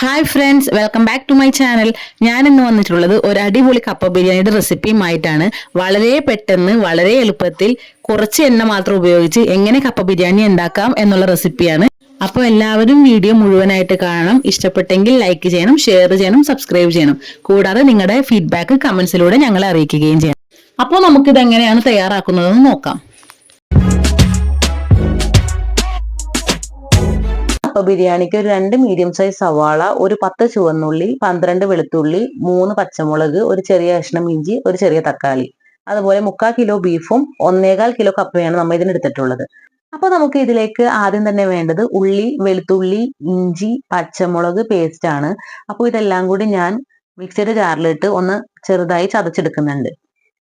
Hi friends, welcome back to my channel. ഞാൻ ഇന്ന് വന്നിട്ടുള്ളത് ഒരു അടിപൊളി കപ്പ ബിരിയാണിയുടെ റെസിപ്പിയുമായിട്ടാണ്. വളരെ പെട്ടെന്ന് വളരെ എളുപ്പത്തിൽ കുറച്ച് എണ്ണ മാത്രം ഉപയോഗിച്ച് എങ്ങനെ കപ്പ ബിരിയാണി ഉണ്ടാക്കാം എന്നുള്ള റെസിപ്പിയാണ്. അപ്പോൾ എല്ലാവരും വീഡിയോ മുഴുവനായിട്ട് കാണണം. ഇഷ്ടപ്പെട്ടെങ്കിൽ ലൈക്ക് ചെയ്യണം, ഷെയർ ചെയ്യണം, സബ്സ്ക്രൈബ് ചെയ്യണം. കൂടാതെ നിങ്ങളുടെ ഫീഡ്ബാക്ക് കമന്റ്സിലൂടെ ഞങ്ങളെ അറിയിക്കുകയും ചെയ്യണം. അപ്പോൾ നമുക്കിത് എങ്ങനെയാണ് തയ്യാറാക്കുന്നതെന്ന് നോക്കാം. കപ്പ ബിരിയാണിക്ക് ഒരു 2 മീഡിയം സൈസ് സവാള, ഒരു 10 ചുവന്നുള്ളി, 12 വെളുത്തുള്ളി, 3 പച്ചമുളക്, ഒരു ചെറിയ കഷ്ണം ഇഞ്ചി, ഒരു ചെറിയ തക്കാളി, അതുപോലെ 3/4 കിലോ ബീഫും 1.25 കിലോ കപ്പയാണ് നമ്മൾ ഇതിനെടുത്തിട്ടുള്ളത്. അപ്പോൾ നമുക്ക് ഇതിലേക്ക് ആദ്യം തന്നെ വേണ്ടത് ഉള്ളി, വെളുത്തുള്ളി, ഇഞ്ചി, പച്ചമുളക് പേസ്റ്റ് ആണ്. അപ്പോൾ ഇതെല്ലാം കൂടി ഞാൻ മിക്സിയുടെ ജാറിലിട്ട് ഒന്ന് ചെറുതായി ചതച്ചെടുക്കുന്നുണ്ട്.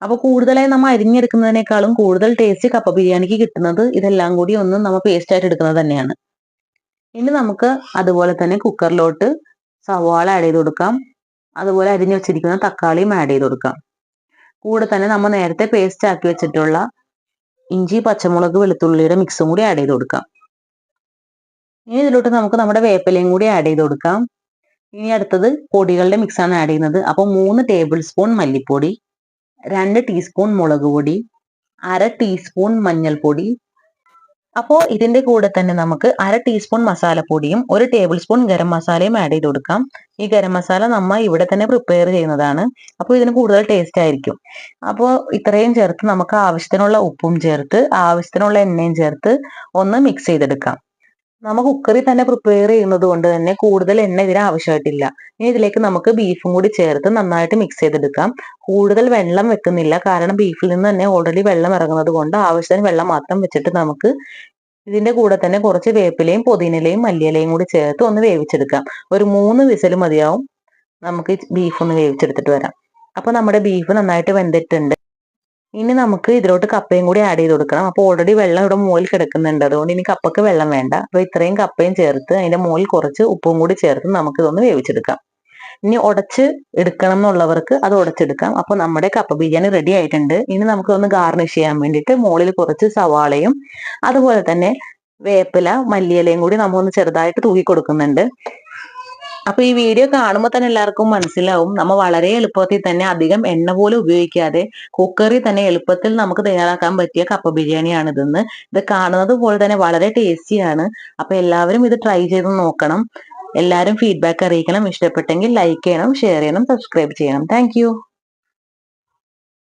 അപ്പോൾ കൂടുതലായി നമ്മൾ അരിഞ്ഞെടുക്കുന്നതിനേക്കാളും കൂടുതൽ ടേസ്റ്റ് കപ്പ ബിരിയാണിക്ക് കിട്ടുന്നത് ഇതെല്ലാം കൂടി ഒന്ന് നമ്മൾ പേസ്റ്റ് ആയിട്ട് എടുക്കുന്നത് തന്നെയാണ്. ഇനി നമുക്ക് അതുപോലെ തന്നെ കുക്കറിലോട്ട് സവാള ആഡ് ചെയ്ത് കൊടുക്കാം. അതുപോലെ അരിഞ്ഞു വെച്ചിരിക്കുന്ന തക്കാളിയും ആഡ് ചെയ്ത് കൊടുക്കാം. കൂടെ തന്നെ നമ്മൾ നേരത്തെ പേസ്റ്റ് ആക്കി വെച്ചിട്ടുള്ള ഇഞ്ചി, പച്ചമുളക്, വെളുത്തുള്ളിയുടെ മിക്സും കൂടി ആഡ് ചെയ്ത് കൊടുക്കാം. ഇനി ഇതിലോട്ട് നമുക്ക് നമ്മുടെ വേപ്പിലയും കൂടി ആഡ് ചെയ്ത് കൊടുക്കാം. ഇനി അടുത്തത് പൊടികളുടെ മിക്സാണ് ആഡ് ചെയ്യുന്നത്. അപ്പോൾ 3 ടേബിൾ സ്പൂൺ മല്ലിപ്പൊടി, 2 ടീസ്പൂൺ മുളക് പൊടി, 1/2 ടീസ്പൂൺ മഞ്ഞൾപ്പൊടി. അപ്പോൾ ഇതിന്റെ കൂടെ തന്നെ നമുക്ക് 1/2 ടീസ്പൂൺ മസാലപ്പൊടിയും 1 ടേബിൾ സ്പൂൺ ഗരം മസാലയും ആഡ് ചെയ്ത് കൊടുക്കാം. ഈ ഗരം മസാല നമ്മൾ ഇവിടെ തന്നെ പ്രിപ്പയർ ചെയ്യുന്നതാണ്. അപ്പോൾ ഇതിന് കൂടുതൽ ടേസ്റ്റ് ആയിരിക്കും. അപ്പോൾ ഇത്രയും ചേർത്ത് നമുക്ക് ആവശ്യത്തിനുള്ള ഉപ്പും ചേർത്ത് ആവശ്യത്തിനുള്ള എണ്ണയും ചേർത്ത് ഒന്ന് മിക്സ് ചെയ്തെടുക്കാം. നമ്മൾ കുക്കറിൽ തന്നെ പ്രിപ്പയർ ചെയ്യുന്നത് കൊണ്ട് തന്നെ കൂടുതൽ എണ്ണ ഇതിന് ആവശ്യമായിട്ടില്ല. ഇനി ഇതിലേക്ക് നമുക്ക് ബീഫും കൂടി ചേർത്ത് നന്നായിട്ട് മിക്സ് ചെയ്തെടുക്കാം. കൂടുതൽ വെള്ളം വെക്കുന്നില്ല, കാരണം ബീഫിൽ നിന്ന് തന്നെ ഓൾറെഡി വെള്ളം ഇറങ്ങുന്നത് കൊണ്ട് ആവശ്യത്തിന് വെള്ളം മാത്രം വെച്ചിട്ട് നമുക്ക് ഇതിന്റെ കൂടെ തന്നെ കുറച്ച് വേപ്പിലയും പുതിനയിലയും മല്ലിയിലയും കൂടി ചേർത്ത് ഒന്ന് വേവിച്ചെടുക്കാം. ഒരു 3 വിസിൽ മതിയാവും. നമുക്ക് ബീഫ് ഒന്ന് വേവിച്ചെടുത്തിട്ട് വരാം. അപ്പോൾ നമ്മുടെ ബീഫ് നന്നായിട്ട് വെന്തിട്ടുണ്ട്. ഇനി നമുക്ക് ഇതിലോട്ട് കപ്പയും കൂടി ആഡ് ചെയ്ത് കൊടുക്കണം. അപ്പോൾ ഓൾറെഡി വെള്ളം ഇവിടെ മുകളിൽ കിടക്കുന്നുണ്ട്, അതുകൊണ്ട് ഇനി കപ്പക്ക് വെള്ളം വേണ്ട. അപ്പോൾ ഇത്രയും കപ്പയും ചേർത്ത് അതിന്റെ മുകളിൽ കുറച്ച് ഉപ്പും കൂടി ചേർത്ത് നമുക്ക് ഇതൊന്ന് വേവിച്ചെടുക്കാം. ഇനി ഉടച്ച് എടുക്കണം എന്നുള്ളവർക്ക് അത് ഉടച്ചെടുക്കാം. അപ്പോൾ നമ്മുടെ കപ്പ ബിരിയാണി റെഡി ആയിട്ടുണ്ട്. ഇനി നമുക്ക് ഒന്ന് ഗാർണിഷ് ചെയ്യാൻ വേണ്ടിയിട്ട് മുകളിൽ കുറച്ച് സവാളയും അതുപോലെ തന്നെ വേപ്പില, മല്ലിയിലയും കൂടി നമ്മൾ ഒന്ന് ചെറുതായിട്ട് തൂക്കി കൊടുക്കുന്നുണ്ട്. അപ്പൊ ഈ വീഡിയോ കാണുമ്പോൾ തന്നെ എല്ലാവർക്കും മനസ്സിലാവും നമ്മൾ വളരെ എളുപ്പത്തിൽ തന്നെ അധികം എണ്ണ പോലും ഉപയോഗിക്കാതെ കുക്കറിൽ തന്നെ എളുപ്പത്തിൽ നമുക്ക് തയ്യാറാക്കാൻ പറ്റിയ കപ്പ ബിരിയാണിയാണ് ഇതെന്ന്. ഇത് കാണുന്നത് പോലെ തന്നെ വളരെ ടേസ്റ്റിയാണ്. അപ്പൊ എല്ലാവരും ഇത് ട്രൈ ചെയ്ത് നോക്കണം. എല്ലാവരും ഫീഡ്ബാക്ക് അറിയിക്കണം. ഇഷ്ടപ്പെട്ടെങ്കിൽ ലൈക്ക് ചെയ്യണം, ഷെയർ ചെയ്യണം, സബ്സ്ക്രൈബ് ചെയ്യണം. താങ്ക്